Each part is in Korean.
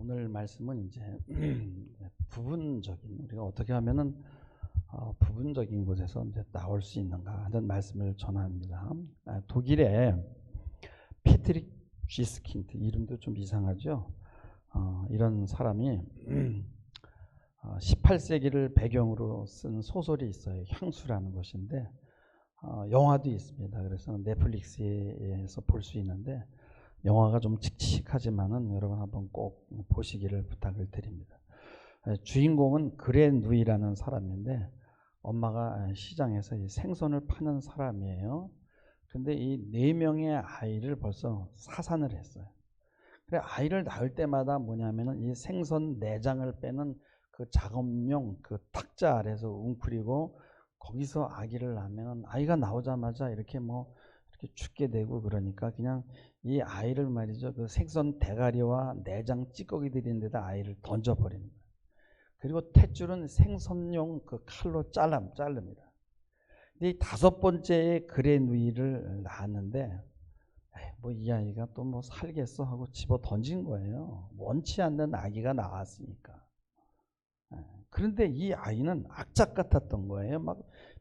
오늘 말씀은 이제 부분적인, 우리가 어떻게 하면은 부분적인 곳에서 이제 나올 수 있는가 하는 말씀을 전합니다. 독일의 피트릭 쥐스킨트, 이름도 좀 이상하죠. 이런 사람이 18세기를 배경으로 쓴 소설이 있어요. 향수라는 것인데 영화도 있습니다. 그래서 넷플릭스에서 볼 수 있는데 영화가 좀 칙칙하지만은 여러분 한번 꼭 보시기를 부탁을 드립니다. 주인공은 그레누이라는 사람인데 엄마가 시장에서 이 생선을 파는 사람이에요. 근데 이 4명의 아이를 벌써 사산을 했어요. 그래, 아이를 낳을 때마다 뭐냐면은 이 생선 내장을 빼는 그 작업용 그 탁자 아래서 웅크리고 거기서 아기를 낳으면 아이가 나오자마자 이렇게 이렇게 죽게 되고, 그러니까 그냥 이 아이를 말이죠, 그 생선 대가리와 내장 찌꺼기들이 있는 데다 아이를 던져버리는 거예요. 그리고 탯줄은 생선용 그 칼로 자릅니다. 근데 이 5번째의 그레누이를 낳았는데 이 아이가 또 살겠어 하고 집어 던진 거예요. 원치 않는 아기가 나왔으니까. 그런데 이 아이는 악착 같았던 거예요. 막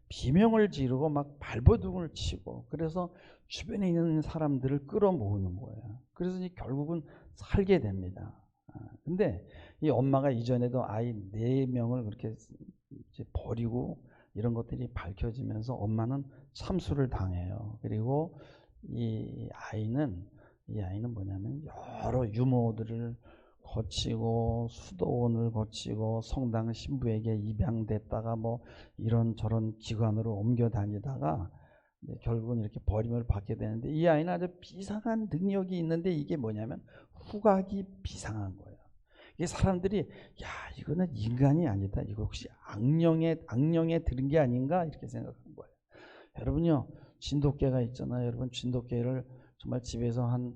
비명을 지르고 막 발버둥을 치고, 그래서 주변에 있는 사람들을 끌어모으는 거예요. 그래서 결국은 살게 됩니다. 근데 이 엄마가 이전에도 아이 4명을 그렇게 이제 버리고 이런 것들이 밝혀지면서 엄마는 참수를 당해요. 그리고 이 아이는 뭐냐면 여러 유모들을 거치고 수도원을 거치고 성당 신부에게 입양됐다가 이런저런 기관으로 옮겨 다니다가 결국은 이렇게 버림을 받게 되는데, 이 아이는 아주 비상한 능력이 있는데 이게 뭐냐면 후각이 비상한 거예요. 이게 사람들이 야, 이거는 인간이 아니다, 이거 혹시 악령에 들은 게 아닌가 이렇게 생각한 거예요. 여러분요, 진돗개가 있잖아요. 여러분 진돗개를 정말 집에서 한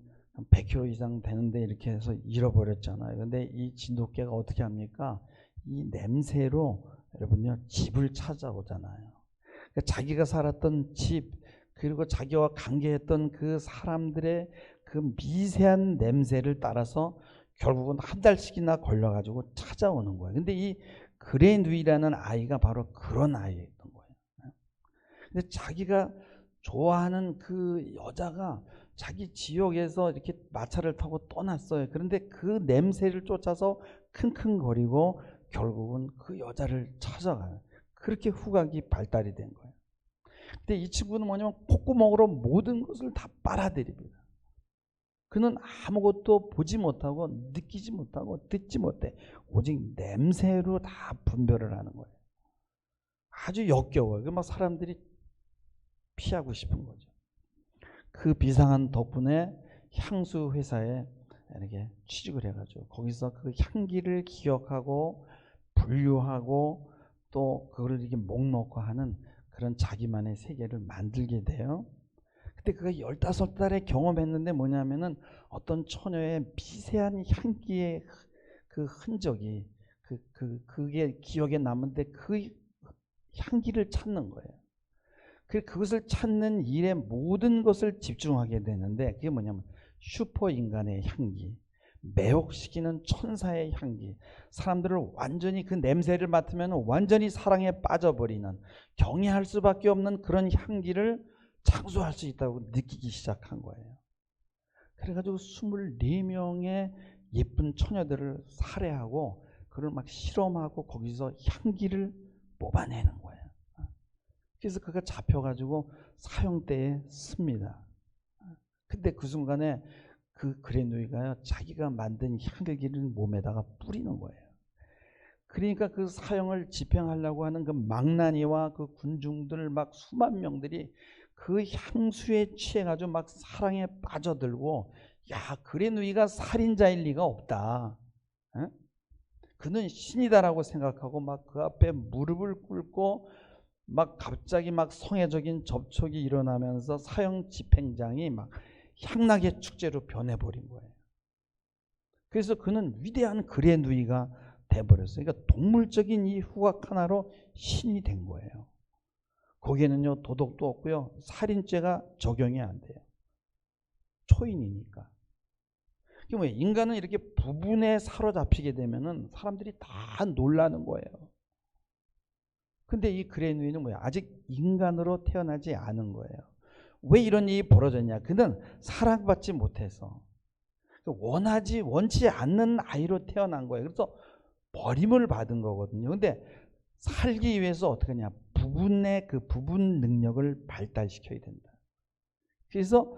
100kg 이상 되는데 이렇게 해서 잃어버렸잖아요. 근데 이 진돗개가 어떻게 합니까? 이 냄새로 여러분요 집을 찾아오잖아요. 그러니까 자기가 살았던 집, 그리고 자기와 관계했던 그 사람들의 그 미세한 냄새를 따라서 결국은 한 달씩이나 걸려가지고 찾아오는 거예요. 근데 이 그레누이라는 아이가 바로 그런 아이였던 거예요. 근데 자기가 좋아하는 그 여자가 자기 지역에서 이렇게 마차를 타고 떠났어요. 그런데 그 냄새를 쫓아서 킁킁거리고 결국은 그 여자를 찾아가요. 그렇게 후각이 발달이 된 거예요. 근데 이 친구는 뭐냐면 콧구멍으로 모든 것을 다 빨아들입니다. 그는 아무것도 보지 못하고 느끼지 못하고 듣지 못해. 오직 냄새로 다 분별을 하는 거예요. 아주 역겨워요. 그 사람들이 피하고 싶은 거죠. 그 비상한 덕분에 향수 회사에 이렇게 취직을 해가지고 거기서 그 향기를 기억하고 분류하고 또 그걸 이렇게 목놓고 하는 그런 자기만의 세계를 만들게 돼요. 근데 그가 15달에 경험했는데 뭐냐면은 어떤 처녀의 미세한 향기의 그 흔적이 그게 기억에 남는데 그 향기를 찾는 거예요. 그것을 찾는 일에 모든 것을 집중하게 되는데, 그게 뭐냐면 슈퍼인간의 향기, 매혹시키는 천사의 향기, 사람들을 완전히 그 냄새를 맡으면 완전히 사랑에 빠져버리는, 경외할 수밖에 없는 그런 향기를 창조할 수 있다고 느끼기 시작한 거예요. 그래가지고 24명의 예쁜 처녀들을 살해하고 그걸 막 실험하고 거기서 향기를 뽑아내는 거예요. 그래서 그가 잡혀가지고 사형대에 씁니다. 근데 그 순간에 그 그레누이가 자기가 만든 향기를 몸에다가 뿌리는 거예요. 그러니까 그 사형을 집행하려고 하는 그 망나니와 그 군중들 막 수만 명들이 그 향수에 취해가지고 막 사랑에 빠져들고, 야, 그레누이가 살인자일 리가 없다. 에? 그는 신이다라고 생각하고 막 그 앞에 무릎을 꿇고 막 갑자기 막 성애적인 접촉이 일어나면서 사형 집행장이 막 향락의 축제로 변해버린 거예요. 그래서 그는 위대한 그레누이가 돼버렸어요. 그러니까 동물적인 이 후각 하나로 신이 된 거예요. 거기에는요 도덕도 없고요, 살인죄가 적용이 안 돼요. 초인이니까. 그게 뭐예요? 인간은 이렇게 부분에 사로잡히게 되면은 사람들이 다 놀라는 거예요. 근데 이 그레누이는 뭐야? 아직 인간으로 태어나지 않은 거예요. 왜 이런 일이 벌어졌냐? 그는 사랑받지 못해서 원치 않는 아이로 태어난 거예요. 그래서 버림을 받은 거거든요. 근데 살기 위해서 어떻게 하냐? 그 부분 능력을 발달시켜야 된다. 그래서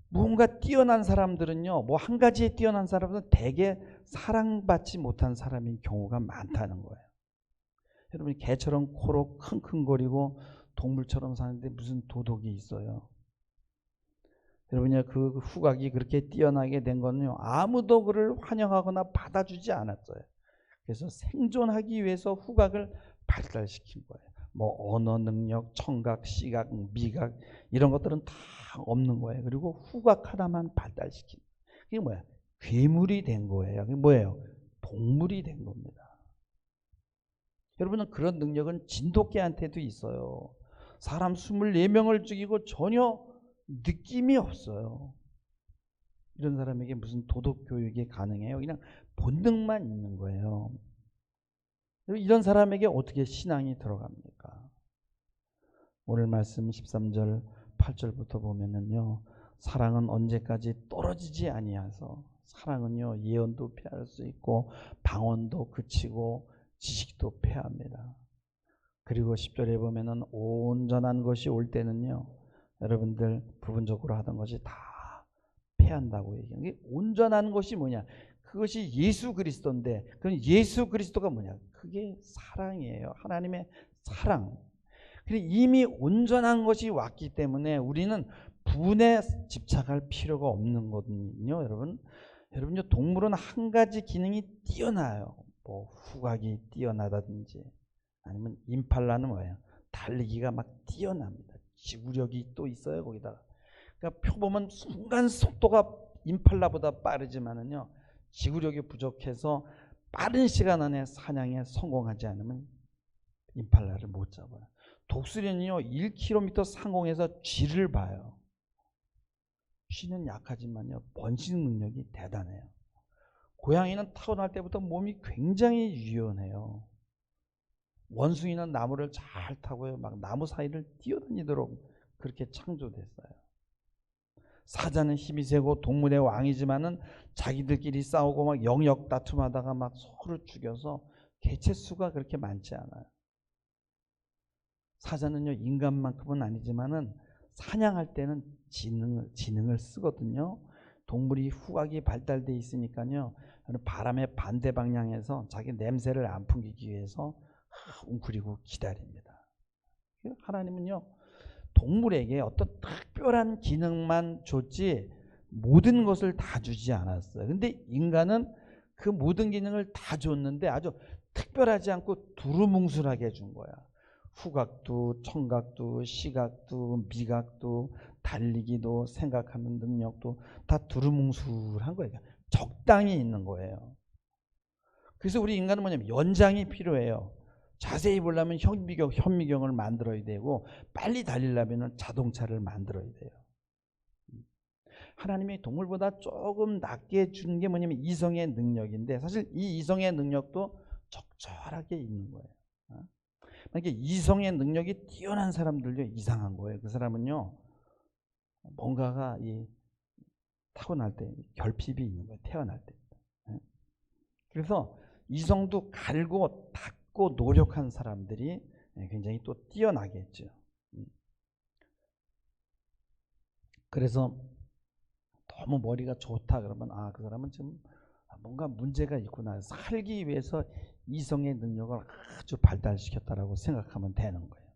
무언가 뛰어난 사람들은요, 뭐 한 가지에 뛰어난 사람은 대개 사랑받지 못한 사람인 경우가 많다는 거예요. 여러분, 개처럼 코로 킁킁거리고 동물처럼 사는데 무슨 도덕이 있어요? 여러분요, 그 후각이 그렇게 뛰어나게 된 거는요, 아무도 그를 환영하거나 받아주지 않았어요. 그래서 생존하기 위해서 후각을 발달시킨 거예요. 뭐 언어 능력, 청각, 시각, 미각 이런 것들은 다 없는 거예요. 그리고 후각 하나만 발달시킨. 그게 뭐야? 괴물이 된 거예요. 그게 뭐예요? 동물이 된 겁니다. 여러분은 그런 능력은 진돗개한테도 있어요. 사람 24명을 죽이고 전혀 느낌이 없어요. 이런 사람에게 무슨 도덕 교육이 가능해요? 그냥 본능만 있는 거예요. 이런 사람에게 어떻게 신앙이 들어갑니까? 오늘 말씀 13절 8절부터 보면은요, 사랑은 언제까지 떨어지지 아니하서, 사랑은요 예언도 패할 수 있고 방언도 그치고 지식도 패합니다. 그리고 10절에 보면은 온전한 것이 올 때는요, 여러분들 부분적으로 하던 것이 다 패한다고 얘기해요. 이게 온전한 것이 뭐냐? 그것이 예수 그리스도인데, 그럼 예수 그리스도가 뭐냐? 그게 사랑이에요. 하나님의 사랑. 그리고 이미 온전한 것이 왔기 때문에 우리는 부분에 집착할 필요가 없는 거거든요. 여러분요, 동물은 한 가지 기능이 뛰어나요. 뭐 후각이 뛰어나다든지, 아니면 임팔라는 뭐예요? 달리기가 막 뛰어납니다. 지구력이 또 있어요, 거기다가. 그러니까 표 보면 순간 속도가 임팔라보다 빠르지만은요, 지구력이 부족해서 빠른 시간 안에 사냥에 성공하지 않으면 임팔라를 못 잡아요. 독수리는요 1km 상공에서 쥐를 봐요. 쥐는 약하지만요 번식 능력이 대단해요. 고양이는 타고날 때부터 몸이 굉장히 유연해요. 원숭이는 나무를 잘 타고요, 막 나무 사이를 뛰어다니도록 그렇게 창조됐어요. 사자는 힘이 세고 동물의 왕이지만은 자기들끼리 싸우고 막 영역 다툼하다가 막 서로 죽여서 개체 수가 그렇게 많지 않아요. 사자는요 인간만큼은 아니지만은 사냥할 때는 지능을 쓰거든요. 동물이 후각이 발달돼 있으니까요, 바람의 반대 방향에서 자기 냄새를 안 풍기기 위해서 웅크리고 기다립니다. 하나님은요 동물에게 어떤 특별한 기능만 줬지 모든 것을 다 주지 않았어요. 근데 인간은 그 모든 기능을 다 줬는데 아주 특별하지 않고 두루뭉술하게 준 거야. 후각도, 청각도, 시각도, 미각도, 달리기도, 생각하는 능력도 다 두루뭉술한 거예요. 적당히 있는 거예요. 그래서 우리 인간은 뭐냐면 연장이 필요해요. 자세히 보려면 현미경을 만들어야 되고, 빨리 달리려면 자동차를 만들어야 돼요. 하나님이 동물보다 조금 낮게 준 게 뭐냐면 이성의 능력인데, 사실 이 이성의 능력도 적절하게 있는 거예요. 그러니까 이성의 능력이 뛰어난 사람들도 이상한 거예요. 그 사람은요 뭔가가 타고날 때 결핍이 있는 거예요. 태어날 때. 그래서 이성도 갈고 닦고 노력한 사람들이 굉장히 또 뛰어나겠죠. 그래서 너무 머리가 좋다 그러면 그 사람은 좀 뭔가 문제가 있구나. 살기 위해서 이성의 능력을 아주 발달시켰다라고 생각하면 되는 거예요.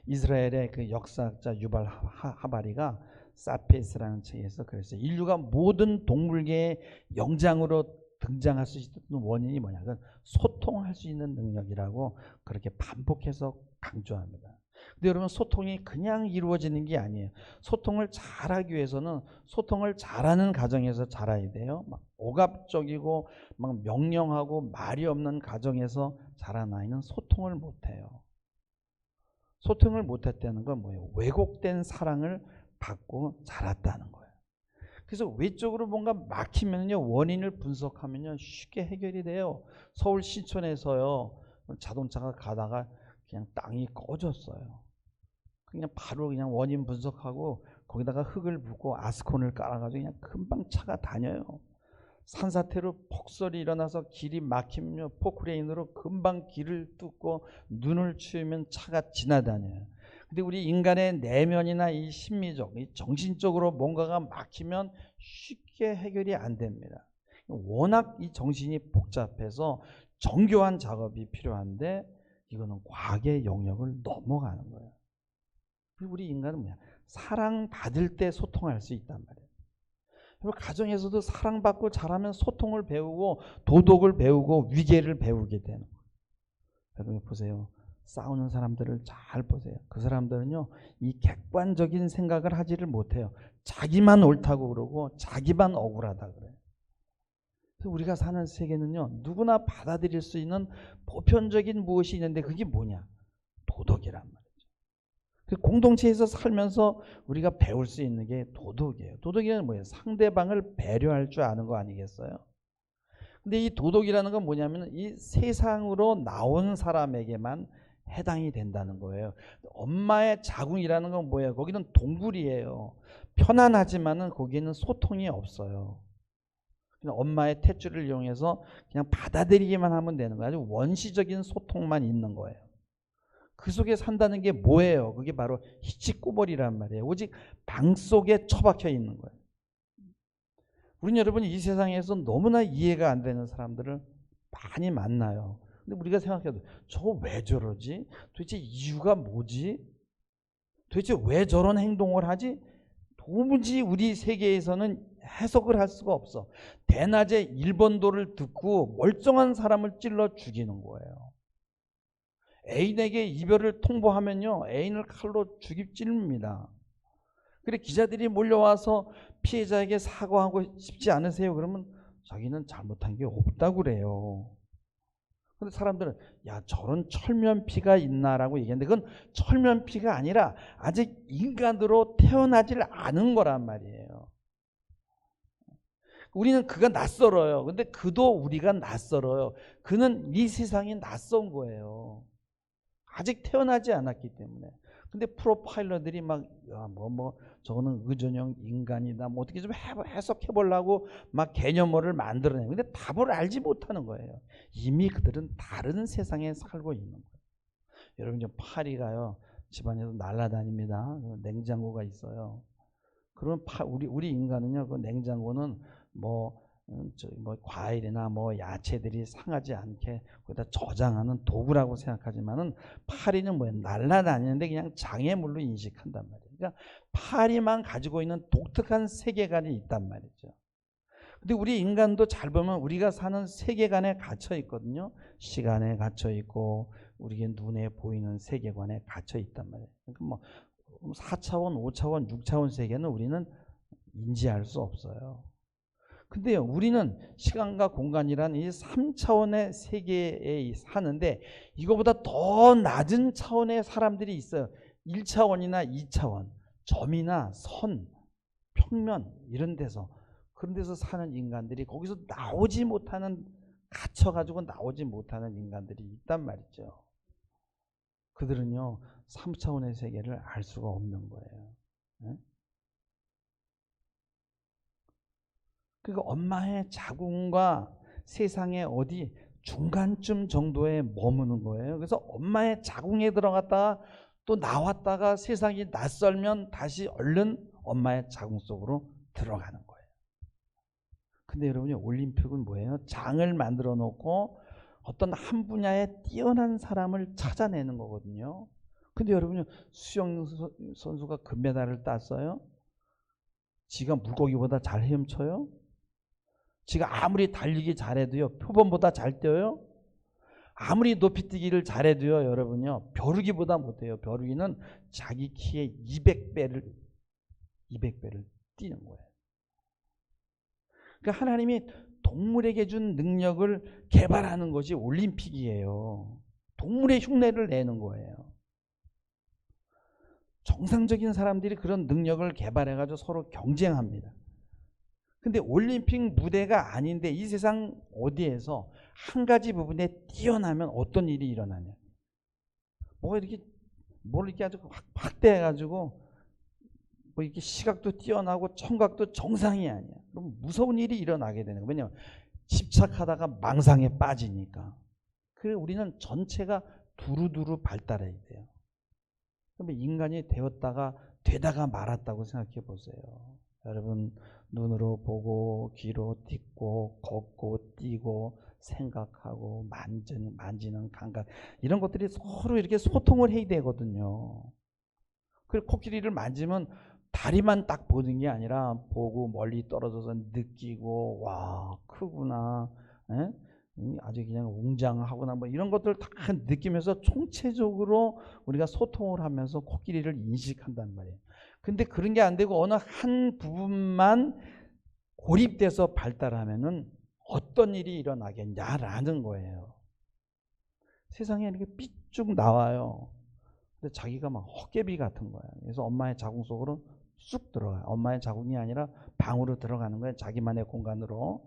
이스라엘의 그 역사학자 유발 하바리가 사피엔스라는 책에서 그랬어요. 인류가 모든 동물계의 영장으로 등장할 수 있는 원인이 뭐냐? 그건 소통할 수 있는 능력이라고 그렇게 반복해서 강조합니다. 근데 여러분, 소통이 그냥 이루어지는 게 아니에요. 소통을 잘하기 위해서는 소통을 잘하는 가정에서 자라야 돼요. 막 억압적이고 막 명령하고 말이 없는 가정에서 자란 아이는 소통을 못해요. 소통을 못했다는 건 뭐예요? 왜곡된 사랑을 받고 자랐다는 거예요. 그래서 외적으로 뭔가 막히면요, 원인을 분석하면요 쉽게 해결이 돼요. 서울 시촌에서요 자동차가 가다가 그냥 땅이 꺼졌어요. 그냥 바로 그냥 원인 분석하고 거기다가 흙을 붓고 아스콘을 깔아가지고 그냥 금방 차가 다녀요. 산사태로 폭설이 일어나서 길이 막히면 포크레인으로 금방 길을 뚫고 눈을 치우면 차가 지나다녀요. 근데 우리 인간의 내면이나 이 심리적, 이 정신적으로 뭔가가 막히면 쉽게 해결이 안 됩니다. 워낙 이 정신이 복잡해서 정교한 작업이 필요한데 이거는 과학의 영역을 넘어가는 거예요. 그리고 우리 인간은 뭐야? 사랑받을 때 소통할 수 있단 말이에요. 가정에서도 사랑받고 자라면 소통을 배우고 도덕을 배우고 위계를 배우게 되는 거예요. 여러분 보세요. 싸우는 사람들을 잘 보세요. 그 사람들은요, 이 객관적인 생각을 하지를 못해요. 자기만 옳다고 그러고 자기만 억울하다 그래요. 그래서 우리가 사는 세계는요, 누구나 받아들일 수 있는 보편적인 무엇이 있는데 그게 뭐냐? 도덕이란 말이에요. 공동체에서 살면서 우리가 배울 수 있는 게 도덕이에요. 도덕이란 뭐예요? 상대방을 배려할 줄 아는 거 아니겠어요? 근데 이 도덕이라는 건 뭐냐면 이 세상으로 나온 사람에게만 해당이 된다는 거예요. 엄마의 자궁이라는 건 뭐예요? 거기는 동굴이에요. 편안하지만은 거기에는 소통이 없어요. 그냥 엄마의 탯줄을 이용해서 그냥 받아들이기만 하면 되는 거예요. 아주 원시적인 소통만 있는 거예요. 그 속에 산다는 게 뭐예요? 그게 바로 히치꼬벌이란 말이에요. 오직 방 속에 처박혀 있는 거예요. 우린 여러분이 이 세상에서 너무나 이해가 안 되는 사람들을 많이 만나요. 근데 우리가 생각해도 저거 왜 저러지? 도대체 이유가 뭐지? 도대체 왜 저런 행동을 하지? 도무지 우리 세계에서는 해석을 할 수가 없어. 대낮에 일본도를 듣고 멀쩡한 사람을 찔러 죽이는 거예요. 애인에게 이별을 통보하면요, 애인을 칼로 찌릅니다. 그래 기자들이 몰려와서 피해자에게 사과하고 싶지 않으세요? 그러면 자기는 잘못한 게 없다고 그래요. 근데 사람들은 야 저런 철면피가 있나라고 얘기하는데 그건 철면피가 아니라 아직 인간으로 태어나질 않은 거란 말이에요. 우리는 그가 낯설어요. 근데 그도 우리가 낯설어요. 그는 이 세상이 낯선 거예요. 아직 태어나지 않았기 때문에. 근데 프로파일러들이 막 저거는 의존형 인간이다 뭐 어떻게 좀 해석해 보려고 막 개념어를 만들어내요. 근데 답을 알지 못하는 거예요. 이미 그들은 다른 세상에 살고 있는 거예요. 여러분 저 파리가요 집안에서 날아다닙니다. 냉장고가 있어요. 그러면 우리 인간은요 그 냉장고는 뭐 과일이나 뭐 야채들이 상하지 않게 거기다 저장하는 도구라고 생각하지만은 파리는 뭐예요? 날아다니는데 그냥 장애물로 인식한단 말이에요. 그러니까 파리만 가지고 있는 독특한 세계관이 있단 말이죠. 근데 우리 인간도 잘 보면 우리가 사는 세계관에 갇혀 있거든요. 시간에 갇혀 있고 우리의 눈에 보이는 세계관에 갇혀 있단 말이에요. 그러니까 뭐 4차원, 5차원, 6차원 세계는 우리는 인지할 수 없어요. 근데요, 우리는 시간과 공간이란 이 3차원의 세계에 사는데 이거보다 더 낮은 차원의 사람들이 있어요. 1차원이나 2차원, 점이나 선, 평면 이런 데서 그런 데서 사는 인간들이 거기서 나오지 못하는 갇혀가지고 나오지 못하는 인간들이 있단 말이죠. 그들은요 3차원의 세계를 알 수가 없는 거예요. 네? 그러니까 엄마의 자궁과 세상의 어디 중간쯤 정도에 머무는 거예요. 그래서 엄마의 자궁에 들어갔다가 또 나왔다가 세상이 낯설면 다시 얼른 엄마의 자궁 속으로 들어가는 거예요. 근데 여러분이 올림픽은 뭐예요? 장을 만들어 놓고 어떤 한 분야에 뛰어난 사람을 찾아내는 거거든요. 근데 여러분이 수영 선수가 금메달을 땄어요. 지가 물고기보다 잘 헤엄쳐요? 지가 아무리 달리기 잘해도요 표범보다 잘 뛰어요? 아무리 높이뛰기를 잘해도요 여러분요 벼루기보다 못해요. 벼루기는 자기 키의 200배를 뛰는 거예요. 그러니까 하나님이 동물에게 준 능력을 개발하는 것이 올림픽이에요. 동물의 흉내를 내는 거예요. 정상적인 사람들이 그런 능력을 개발해가지고 서로 경쟁합니다. 근데 올림픽 무대가 아닌데 이 세상 어디에서 한 가지 부분에 뛰어나면 어떤 일이 일어나냐. 뭐가 이렇게 뭘 이렇게 아주 확대해가지고 뭐 이렇게 시각도 뛰어나고 청각도 정상이 아니야. 그럼 무서운 일이 일어나게 되는 거예요. 왜냐면 집착하다가 망상에 빠지니까. 그래서 우리는 전체가 두루두루 발달해야 돼요. 그러면 인간이 되다가 말았다고 생각해 보세요. 여러분, 눈으로 보고 귀로 듣고 걷고 뛰고 생각하고 만지는 감각, 이런 것들이 서로 이렇게 소통을 해야 되거든요. 그리고 코끼리를 만지면 다리만 딱 보는 게 아니라 보고 멀리 떨어져서 느끼고, 와 크구나, 에? 아주 그냥 웅장하구나, 뭐 이런 것들 다 느끼면서 총체적으로 우리가 소통을 하면서 코끼리를 인식한단 말이에요. 근데 그런 게 안 되고 어느 한 부분만 고립돼서 발달하면은 어떤 일이 일어나겠냐라는 거예요. 세상에 이렇게 삐쭉 나와요. 근데 자기가 막 헛개비 같은 거야. 그래서 엄마의 자궁 속으로 쑥 들어가요. 엄마의 자궁이 아니라 방으로 들어가는 거예요. 자기만의 공간으로,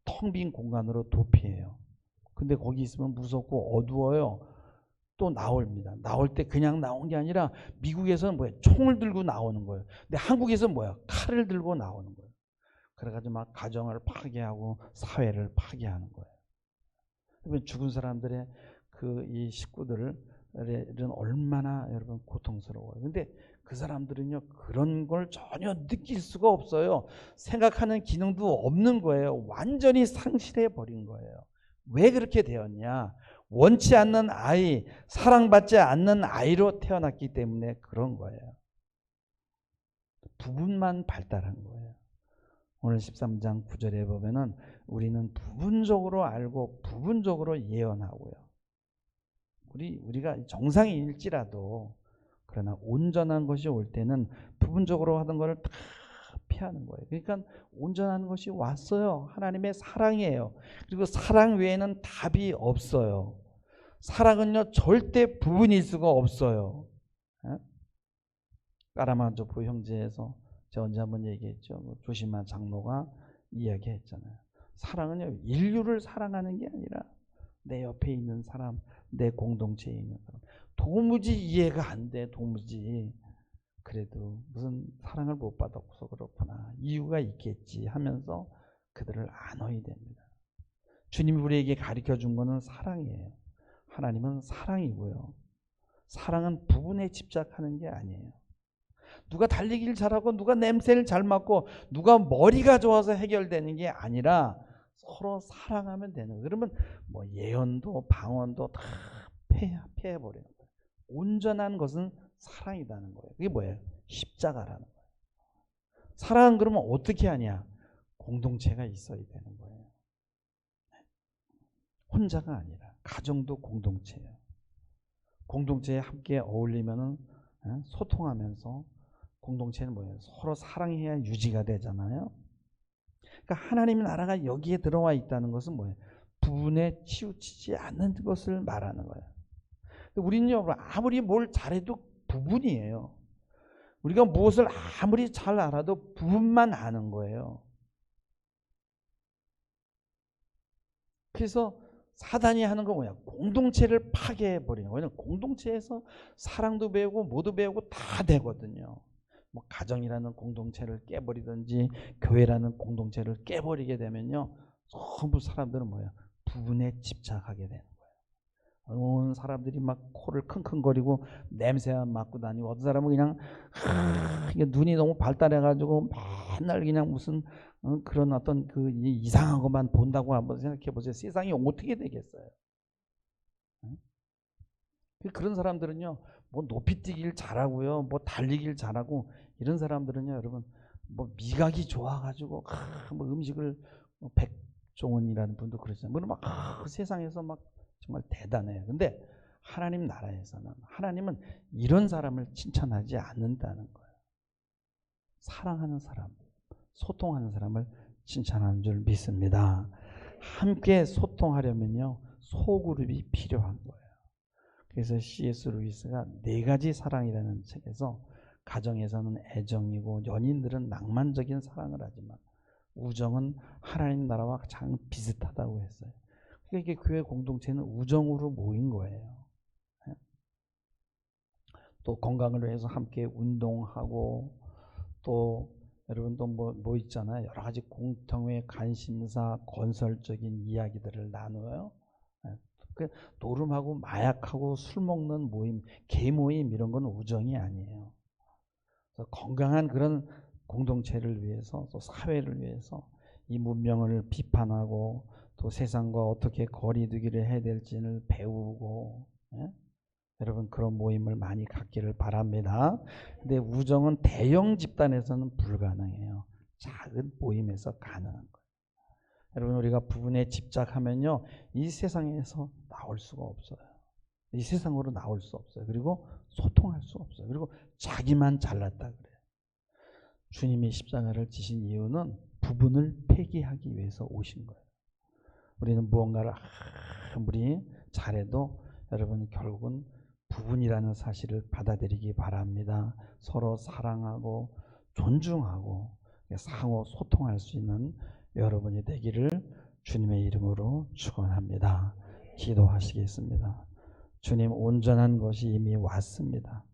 텅 빈 공간으로 도피해요. 근데 거기 있으면 무섭고 어두워요. 또 나옵니다. 나올 때 그냥 나온 게 아니라 미국에서는 뭐야? 총을 들고 나오는 거예요. 근데 한국에서는 뭐야? 칼을 들고 나오는 거예요. 그래가지고 막 가정을 파괴하고 사회를 파괴하는 거예요. 그러면 죽은 사람들의 이 식구들은 얼마나 여러분 고통스러워요. 근데 그 사람들은요, 그런 걸 전혀 느낄 수가 없어요. 생각하는 기능도 없는 거예요. 완전히 상실해 버린 거예요. 왜 그렇게 되었냐? 원치 않는 아이, 사랑받지 않는 아이로 태어났기 때문에 그런 거예요. 부분만 발달한 거예요. 오늘 13장 9절에 보면은 우리는 부분적으로 알고 부분적으로 예언하고요. 우리가 정상일지라도 그러나 온전한 것이 올 때는 부분적으로 하던 것을 다 피하는 거예요. 그러니까 온전한 것이 왔어요. 하나님의 사랑이에요. 그리고 사랑 외에는 답이 없어요. 사랑은요 절대 부분일 수가 없어요. 까라마조프 형제에서 제가 언제 한번 얘기했죠. 조시마 장로가 이야기했잖아요. 사랑은요 인류를 사랑하는 게 아니라 내 옆에 있는 사람, 내 공동체에 있는 사람. 도무지 이해가 안 돼. 도무지. 그래도 무슨 사랑을 못 받아서 그렇구나, 이유가 있겠지 하면서 그들을 안어야 됩니다. 주님이 우리에게 가르쳐준 것은 사랑이에요. 하나님은 사랑이고요. 사랑은 부분에 집착하는 게 아니에요. 누가 달리기를 잘하고 누가 냄새를 잘 맡고 누가 머리가 좋아서 해결되는 게 아니라 서로 사랑하면 되는 거예요. 그러면 뭐 예언도 방언도 다 패해버리는 거예요. 온전한 것은 사랑이라는 거예요. 그게 뭐예요? 십자가라는 거예요. 사랑은 그러면 어떻게 하냐? 공동체가 있어야 되는 거예요. 혼자가 아니라 가정도 공동체예요. 공동체에 함께 어울리면은 소통하면서, 공동체는 뭐예요? 서로 사랑해야 유지가 되잖아요. 그러니까 하나님의 나라가 여기에 들어와 있다는 것은 뭐예요? 부분에 치우치지 않는 것을 말하는 거예요. 우리는요, 아무리 뭘 잘해도 부분이에요. 우리가 무엇을 아무리 잘 알아도 부분만 아는 거예요. 그래서 사단이 하는 건 뭐야? 공동체를 파괴해버리는 거예요. 공동체에서 사랑도 배우고 뭐도 배우고 다 되거든요. 뭐 가정이라는 공동체를 깨버리든지 교회라는 공동체를 깨버리게 되면요, 전부 사람들은 뭐야? 부분에 집착하게 되는 거예요. 온 사람들이 막 코를 킁킁거리고 냄새만 맡고 다니고, 어떤 사람은 그냥 이게 눈이 너무 발달해가지고 맨날 그냥 무슨 그런 어떤 그 이상한 것만 본다고 한번 생각해 보세요. 세상이 어떻게 되겠어요? 그런 사람들은요, 뭐 높이뛰기를 잘하고요, 뭐 달리기를 잘하고, 이런 사람들은요, 여러분, 뭐 미각이 좋아가지고 뭐 음식을 백종원이라는 분도 그러잖아요. 막 세상에서 막 정말 대단해요. 근데 하나님 나라에서는, 하나님은 이런 사람을 칭찬하지 않는다는 거예요. 사랑하는 사람, 소통하는 사람을 칭찬하는 줄 믿습니다. 함께 소통하려면요, 소그룹이 필요한 거예요. 그래서 C.S. 루이스가 4가지 사랑이라는 책에서, 가정에서는 애정이고 연인들은 낭만적인 사랑을 하지만 우정은 하나님 나라와 가장 비슷하다고 했어요. 그러니까 이게 교회 공동체는 우정으로 모인 거예요. 또 건강을 위해서 함께 운동하고, 또 여러분도 뭐 있잖아요. 여러 가지 공통의 관심사, 건설적인 이야기들을 나눠요. 그 노름하고 마약하고 술 먹는 모임, 개 모임 이런 건 우정이 아니에요. 그래서 건강한 그런 공동체를 위해서, 또 사회를 위해서 이 문명을 비판하고, 또 세상과 어떻게 거리두기를 해야 될지를 배우고, 여러분 그런 모임을 많이 갖기를 바랍니다. 근데 우정은 대형 집단에서는 불가능해요. 작은 모임에서 가능한 거예요. 여러분 우리가 부분에 집착하면요, 이 세상에서 나올 수가 없어요. 이 세상으로 나올 수 없어요. 그리고 소통할 수 없어요. 그리고 자기만 잘났다 그래요. 주님이 십자가를 지신 이유는 부분을 폐기하기 위해서 오신 거예요. 우리는 무언가를 아무리 잘해도 여러분 결국은 부분이라는 사실을 받아들이기 바랍니다. 서로 사랑하고 존중하고 상호 소통할 수 있는 여러분이 되기를 주님의 이름으로 축원합니다. 기도하시겠습니다. 주님, 온전한 것이 이미 왔습니다.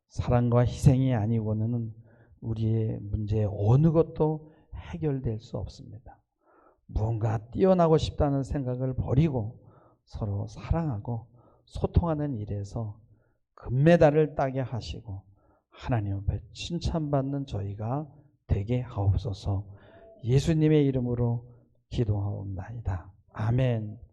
사랑과 희생이 아니고는 우리의 문제 어느 것도 해결될 수 없습니다. 무언가 뛰어나고 싶다는 생각을 버리고 서로 사랑하고 소통하는 일에서 금메달을 따게 하시고 하나님 앞에 칭찬받는 저희가 되게 하옵소서. 예수님의 이름으로 기도하옵나이다. 아멘.